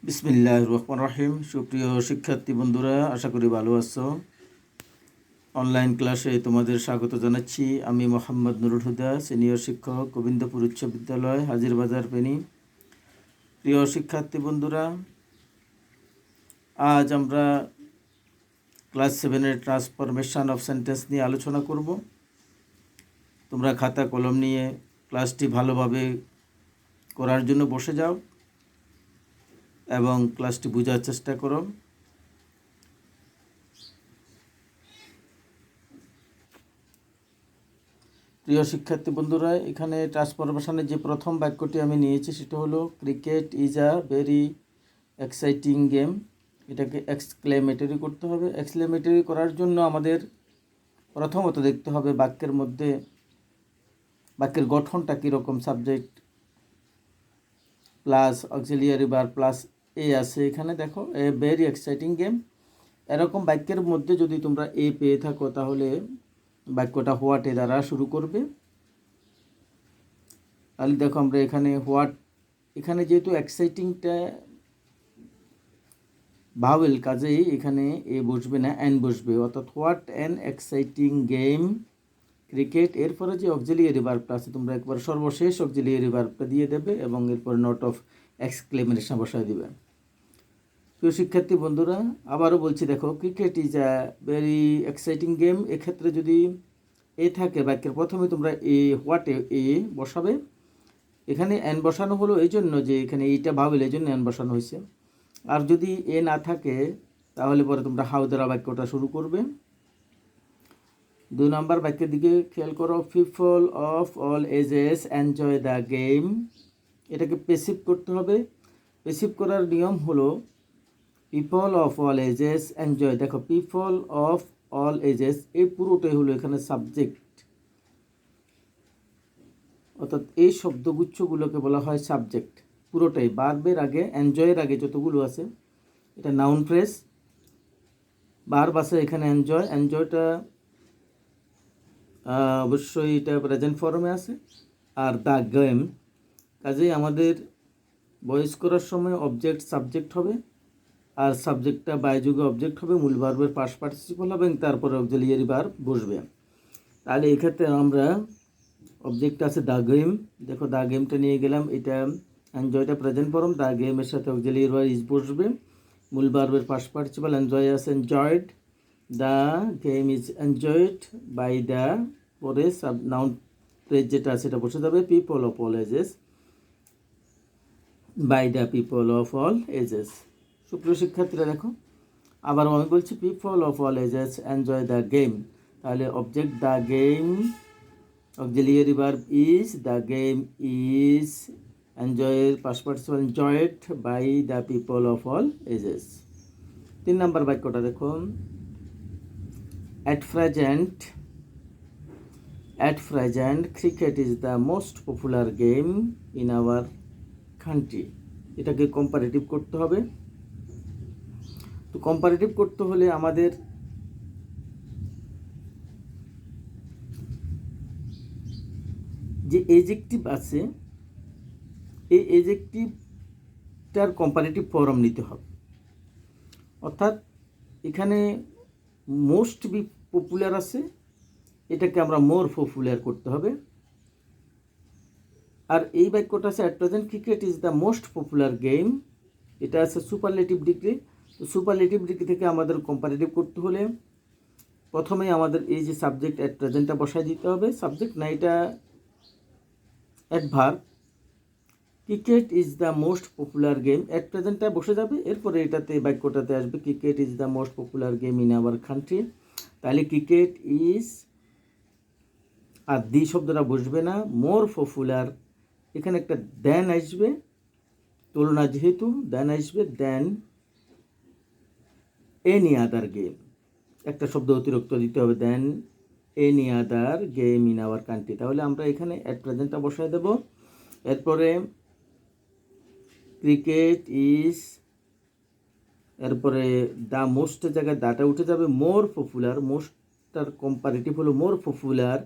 বিসমিল্লাহির রহমানির রহিম। সুপ্রিয় শিক্ষার্থী বন্ধুরা, আশা করি ভালো আছো। অনলাইন ক্লাসে তোমাদের স্বাগত জানাচ্ছি। আমি মোহাম্মদ নুরুল হুদা, সিনিয়র শিক্ষক, গোবিন্দপুর উচ্চ বিদ্যালয়, হাজিরবাজার, ফেনী। প্রিয় শিক্ষার্থী বন্ধুরা, আজ আমরা ক্লাস 7-এর ট্রান্সফরমেশন অফ সেন্টেন্স নিয়ে আলোচনা করব। তোমরা খাতা কলম নিয়ে ক্লাসটি ভালোভাবে করার জন্য বসে যাও এবং ক্লাসটি বোঝার চেষ্টা করো। প্রিয় শিক্ষার্থী বন্ধুরা, এখানে ট্রান্সফরমেশনের যে প্রথম বাক্যটি আমি নিয়েছি সেটা হলো cricket is a very exciting game. এটাকে এক্সক্লেমেটরি করতে হবে। এক্সক্লেমেটরি করার জন্য আমাদের প্রথমত দেখতে হবে বাক্যের মধ্যে বাক্যের গঠনটা কীরকম। Subject plus auxiliary verb plus এ আছে। এখানে দেখো এ ভেরি এক্সাইটিং গেম। এরকম বাক্যের মধ্যে যদি তোমরা এ পেয়ে থাকো তাহলে বাক্যটা হোয়াটে দ্বারা শুরু করবে। তাহলে দেখো আমরা এখানে এখানে যেহেতু এক্সাইটিংটা ভাওয়েল, কাজেই এখানে এ বসবে না, অ্যান বসবে। অর্থাৎ what an exciting game cricket. এরপরে যে অক্সিলিয়ারি ভার্বটা আছে তোমরা একবার সর্বশেষ অক্সিলিয়ারি ভার্বটা দিয়ে দেবে এবং এরপর নোট অফ এক্সক্লেমেশন বসায় দিবে। প্রিয় শিক্ষার্থী বন্ধুরা, আবারও বলছি, দেখো cricket is a very exciting game. এক্ষেত্রে যদি এ থাকে বাক্যের প্রথমে তোমরা এ হোয়াটে এ বসাবে। এখানে অ্যান বসানো হলো এই জন্য যে এখানে এইটা ভাবেল, এই জন্য অ্যান বসানো হয়েছে। আর যদি এ না থাকে তাহলে পরে তোমরা হাউ দ্বারা বাক্যটা শুরু করবে। 2 নম্বর বাক্যের দিকে খেয়াল করো। People of all ages enjoy the game. এটাকে পেসিভ করতে হবে। পেসিভ করার নিয়ম হলো people of all ages enjoy. দেখো পিপল অফ অল এজেস এই পুরোটাই হলো এখানে সাবজেক্ট, অর্থাৎ এই শব্দগুচ্ছগুলোকে বলা হয় সাবজেক্ট। পুরোটাই ভার্বের আগে, এনজয়ের আগে যতগুলো আছে এটা নাউন ফ্রেজ। ভার্ব আছে এখানে এনজয়। এনজয়টা অবশ্যই এটা প্রেজেন্ট ফর্মে আছে। আর দ্য গেম, কাজেই আমাদের ভয়েস করার সময় অবজেক্ট সাবজেক্ট হবে, আর সাবজেক্টটা বায়যুগে অবজেক্ট হবে, মূল ভার্বের পাস্ট পার্টিসিপল হবে এবং তারপরে অক্সিলিয়ারি ভার্ব বসবে। তাহলে এক্ষেত্রে আমরা অবজেক্ট আছে দ্য গেম। দেখো দ্য গেমটা নিয়ে গেলাম, এটা এনজয়টা প্রেজেন্ট ফর্ম, দ্য গেমের সাথে অক্সিলিয়ারি ভার্ব ইজ বসবে, মূল ভার্বের পাস্ট পার্টিসিপল এনজয় আছে enjoyed. The game is enjoyed by the, পরে সাব নাউন ফ্রেজ যেটা আছে সেটা বসে যাবে, people of all ages by the people of all ages. সুপ্রিয় শিক্ষার্থীরা দেখো, আবার আমি বলছি people of all ages enjoy the game. তাহলে object the game, auxiliary verb is, the game is, এনজয়ের past participle enjoyed by the people of all ages. 3 number বাক্যটা দেখো। At present, cricket is the most popular game in our country. এটাকে comparative করতে হবে। তো comparative করতে হলে আমাদের যে এজেক্টিভ আছে এই এজেক্টিভটার কম্পারেটিভ ফর্ম নিতে হবে। অর্থাৎ এখানে মোস্ট বি পপুলার আছে, এটাকে আমরা মোর পপুলার করতে হবে। আর এই বাক্যটা আছে at present cricket is the most popular game, এটা আছে সুপারলেটিভ ডিগ্রি। তো সুপারলেটিভ ডিগ্রি থেকে আমাদের কম্পারেটিভ করতে হলে প্রথমেই আমাদের এই যে সাবজেক্ট অ্যাট প্রেজেন্টটা বসায় দিতে হবে। সাবজেক্ট না, এটা adverb. Cricket is the most popular game, at প্রেজেন্টটা বসে যাবে, এরপরে এটাতে বাক্যটাতে আসবে cricket is the most popular game in our country. তাহলে ক্রিকেট ইজ, আর দি শব্দটা বসবে না, মোর পপুলার, এখানে একটা দেন আসবে, তুলনা যেহেতু দেন আসবে, দেন এনি আদার গেম, একটা শব্দ অতিরিক্ত দিতে হবে, than any other game in our country. তাহলে আমরা এখানে অ্যাট প্রেজেন্টটা বসায় দেব। এরপরে ক্রিকেট ইজ, এরপরে দ্য মোস্টের জায়গায় দাটা উঠে যাবে, মোর পপুলার, মোস্টটার কম্পারেটিভ হলো more popular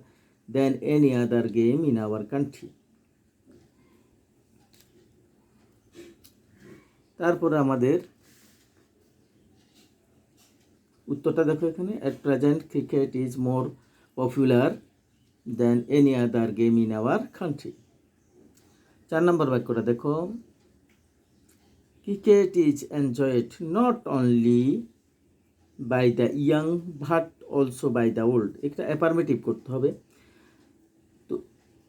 than any other game in our country. তারপরে আমাদের উত্তরটা দেখো এখানে, at present cricket is more popular than any other game in our country. 4 নম্বর বাক্যটা দেখো, cricket is enjoyed not only by the young but also by the old. এটা affirmative করতে হবে। তো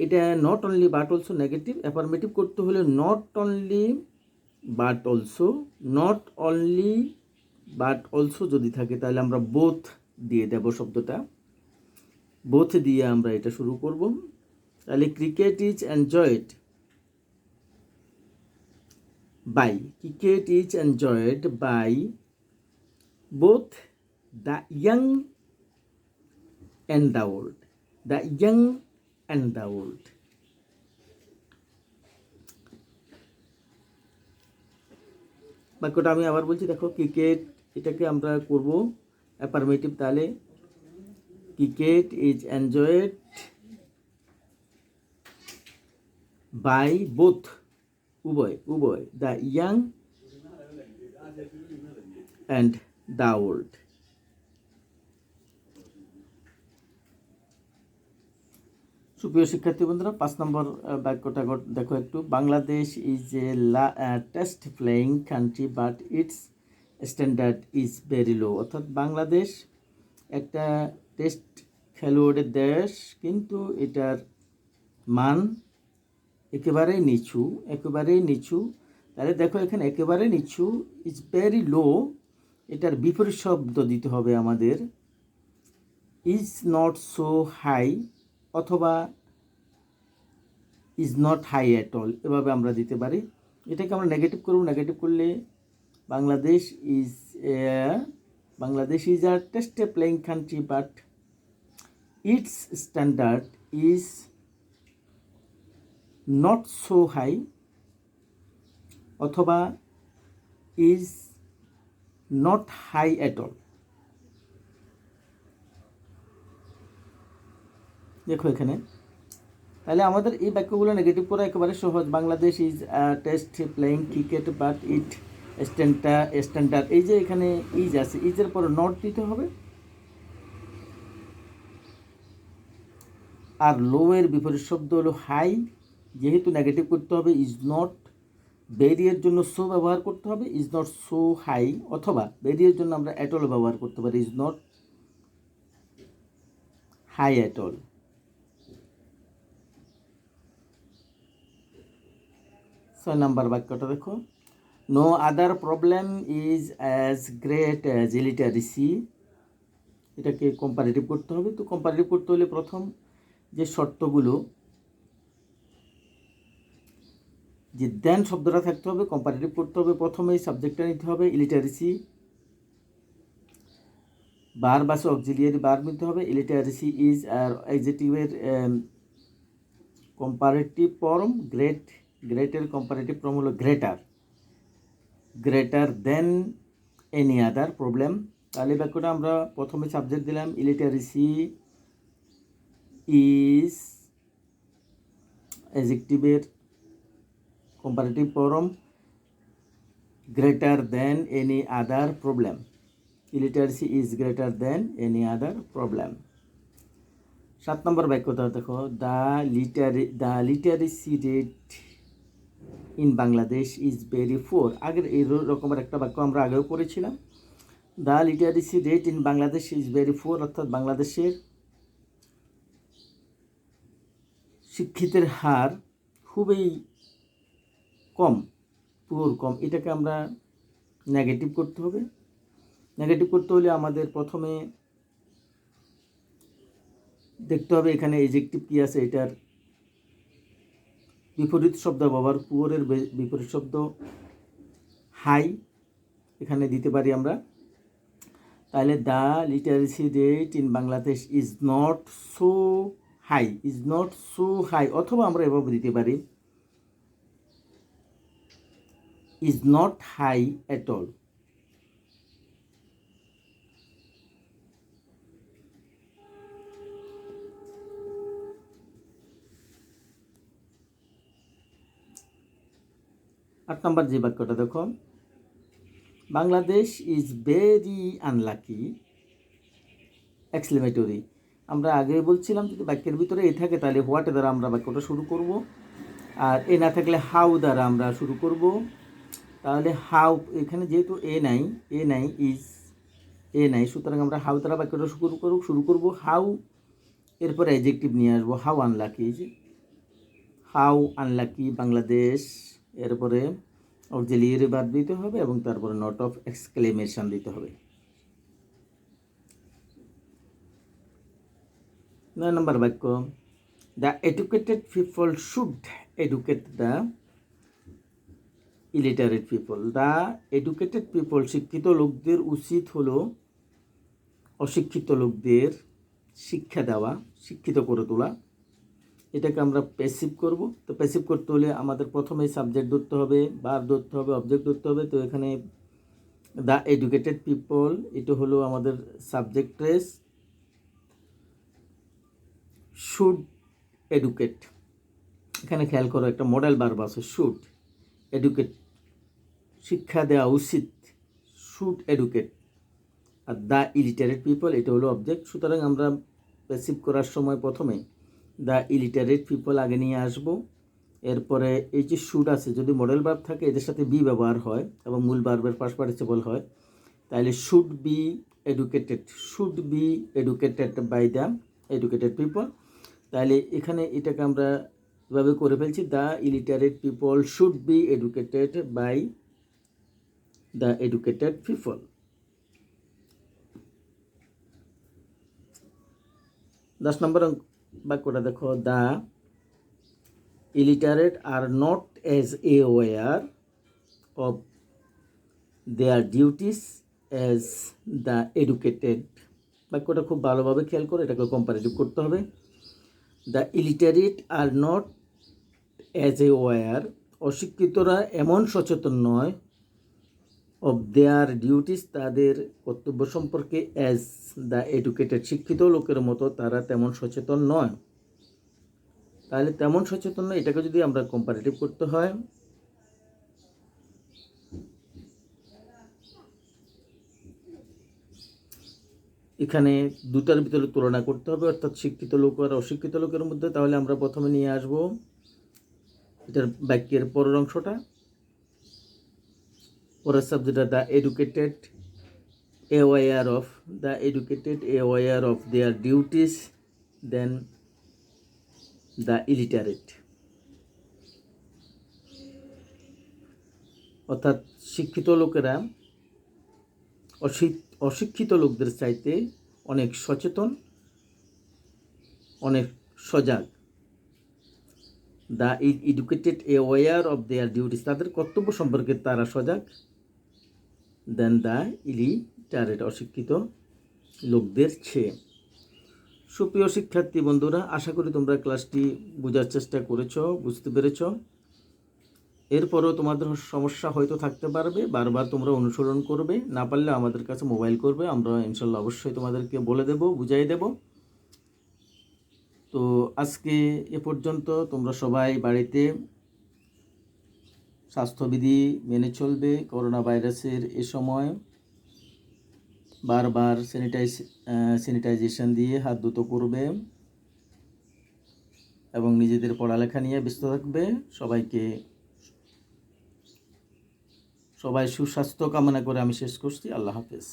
এটা not only but also negative, affirmative করতে হলে not only but also, not only but also যদি থাকে তাহলে আমরা বোথ দিয়ে দেব শব্দটা, বোথ দিয়ে আমরা এটা শুরু করব। তাহলে cricket is enjoyed by, cricket is enjoyed by both the young and the old, the young and the old. বাক্যটা আমি আবার বলছি, দেখো ক্রিকেট এটাকে আমরা করব অ্যাফার্মেটিভ, তাহলে cricket is enjoyed by both, উভয় উভয়, the young and the old. সুপ্রিয় শিক্ষার্থী বন্ধুরা, 5 নম্বর বাক্যটা দেখো একটু, Bangladesh is a test playing country but it's standard is very low. অর্থাৎ বাংলাদেশ একটা টেস্ট খেলোয়াড়ের দেশ, কিন্তু এটার মান একেবারেই নিচু, একেবারেই নিচু। তাহলে দেখো এখানে একেবারে নিচু, ইজ ভেরি লো, এটার বিপরীত শব্দ দিতে হবে আমাদের, ইজ নট সো হাই অথবা is not high at all, এভাবে আমরা দিতে পারি। এটাকে আমরা নেগেটিভ করব, নেগেটিভ করলে Bangladesh is a test playing country but it's standard is not so high অথবা is not high at all. দেখো এখানে, তাহলে আমাদের এই বাক্যগুলো নেগেটিভ করা একেবারে সহজ। Bangladesh is test playing cricket but it standard, এই যে এখানে ইজ আছে, ইজের পরে নট দিতে হবে, আর লো এর বিপরীত শব্দ হলো হাই, যেহেতু নেগেটিভ করতে হবে ইজ নট, বেরিয়ের জন্য সো ব্যবহার করতে হবে, ইজ নট সো হাই, অথবা বেরিয়ের জন্য আমরা অ্যাট অল ব্যবহার করতে পারি, is not high at all. 6 নম্বর বাক্যটা দেখো, no other problem is as great as illiteracy. এটাকে কম্পারেটিভ করতে হবে। তো কম্পারেটিভ করতে হলে প্রথম যে শর্তগুলো, যে দেন শব্দটা থাকতে হবে, কম্পারেটিভ করতে হবে, প্রথমেই সাবজেক্টটা নিতে হবে ইলিটারেসি, বার বাসে অক্সিলিয়ারি বার নিতে হবে, ইলিটারেসি ইজ আর অ্যাডজেক্টিভের কম্পারেটিভ ফর্ম, গ্রেট, গ্রেটের কম্পারেটিভ ফর্ম হলো greater, greater than any other problem. তাহলে বাক্যটা আমরা প্রথমে সাবজেক্ট দিলাম ইলিটারেসি ইজ অ্যাডজেক্টিভের comparative form, greater than any other problem, illiteracy is greater than any other problem. 7 number বাক্যটা দেখো, the literacy rate in Bangladesh is very poor. আগের এই রকমের একটা বাক্য আমরা আগেও পড়েছিলাম, the literacy rate in Bangladesh is very পোর, অর্থাৎ বাংলাদেশের শিক্ষিতের হার খুবই কম, পুর কম। এটাকে আমরা নেগেটিভ করতে হবে। নেগেটিভ করতে হলে আমাদের প্রথমে দেখতে হবে এখানে এডজেক্টিভ কী আছে, এটার বিপরীত শব্দ ব্যবহার, পুয়ারের বিপরীত শব্দ হাই এখানে দিতে পারি আমরা। তাহলে the literacy rate in Bangladesh is not so high, is not so high, অথবা আমরা এভাবে দিতে পারি is not high at all. আট নম্বর যে বাক্যটা দেখো, Bangladesh is very unlucky exclamatory. আমরা আগে বলছিলাম যদি বাক্যের ভিতরে এ থাকে তাহলে হোয়াট দ্বারা আমরা বাক্যটা শুরু করব, আর এ না থাকলে হাউ দ্বারা আমরা শুরু করব। তাহলে হাউ, এখানে যেহেতু এ নাই ইজ এ নাই, সুতরাং আমরা হাউ দ্বারা বাক্যটা শুরু করব হাউ, এরপরে অ্যাডজেক্টিভ নিয়ে আসবো how unlucky, how unlucky Bangladesh, এরপরে অক্সিলিয়ারি ভার্ব দিতে হবে এবং তারপরে নট অফ এক্সক্লেমেশন দিতে হবে। 9 নম্বর বাক্য, the educated people should educate the illiterate people. The educated people, শিক্ষিত লোকদের উচিত হলো অশিক্ষিত লোকদের শিক্ষা দেওয়া, শিক্ষিত করে তোলা। এটাকে আমরা প্যাসিভ করব। তো প্যাসিভ করতে হলে আমাদের প্রথমে সাবজেক্ট ধরতে হবে, ভার্ব ধরতে হবে, অবজেক্ট ধরতে হবে। তো এখানে দ্য এডুকেটেড পিপল, এটা হলো আমাদের সাবজেক্ট ফ্রেজ। শুড এডুকেট, এখানে খেয়াল করো একটা মডেল ভার্ব আছে শুড। এডুকেট শিক্ষা দেওয়া উচিত, should educate. Are the illiterate people এটা হলো অবজেক্ট। সুতরাং আমরা প্যাসিভ করার সময় প্রথমে দ্য ইলিটারেট পিপল আগে নিয়ে আসব। এরপরে এই যে শুড আছে, যদি মডেল ভার্ব থাকে এদের সাথে বি ব্যবহার হয় এবং মূল ভার্বের পাস্ট পার্টিসিপল হয়, তাহলে should be educated by the educated people. তাহলে এখানে এটাকে আমরা এভাবে করে ফেলছি, the illiterate people should be educated by the educated people. 10 number বাক্যটা দেখো, the illiterate are not as aware of their duties as the educated. বাক্যটা খুব ভালোভাবে খেয়াল করে এটাকে কম্পারেটিভ করতে হবে। The illiterate are not as aware, অশিক্ষিতরা এমন সচেতন নয়, অফ দেয়ার ডিউটিস তাদের কর্তব্য সম্পর্কে, অ্যাজ দ্য এডুকেটেড শিক্ষিত লোকের মতো তারা তেমন সচেতন নয়। তাহলে তেমন সচেতন নয়, এটাকে যদি আমরা কম্পারেটিভ করতে হয়, এখানে দুটার ভিতরে তুলনা করতে হবে, অর্থাৎ শিক্ষিত লোক আর অশিক্ষিত লোকের মধ্যে। তাহলে আমরা প্রথমে নিয়ে আসব এটার বাক্যের পরের অংশটা, পরের সাবজেক্টটা the educated aware of their duties than the illiterate. অর্থাৎ শিক্ষিত লোকেরা অশিক্ষিত লোকদের চাইতে অনেক সচেতন, অনেক সজাগ। The educated aware of their duties, তাদের কর্তব্য সম্পর্কে তারা সজাগ, দেন দ্য ইলিটারেট অশিক্ষিত লোকদের চেয়ে। সুপ্রিয় শিক্ষার্থী বন্ধুরা, আশা করি তোমরা ক্লাসটি বোঝার চেষ্টা করেছো, বুঝতে পেরেছ। এরপরেও তোমাদের সমস্যা হয়তো থাকতে পারবে, বারবার তোমরা অনুসরণ করবে, না পারলে আমাদের কাছে মোবাইল করবে, আমরা ইনশাল্লাহ অবশ্যই তোমাদেরকে বলে দেব, বুঝাই দেব। তো আজকে এ পর্যন্ত। তোমরা সবাই বাড়িতে স্বাস্থ্যবিধি মেনে চলবে। করোনা ভাইরাসের এ সময় বারবার স্যানিটাইজেশন দিয়ে হাত ধুতো করবে এবং নিজেদের পড়ালেখা নিয়ে ব্যস্ত থাকবে। সবাই সুস্বাস্থ্য কামনা করে আমি শেষ করছি। আল্লাহ হাফেজ।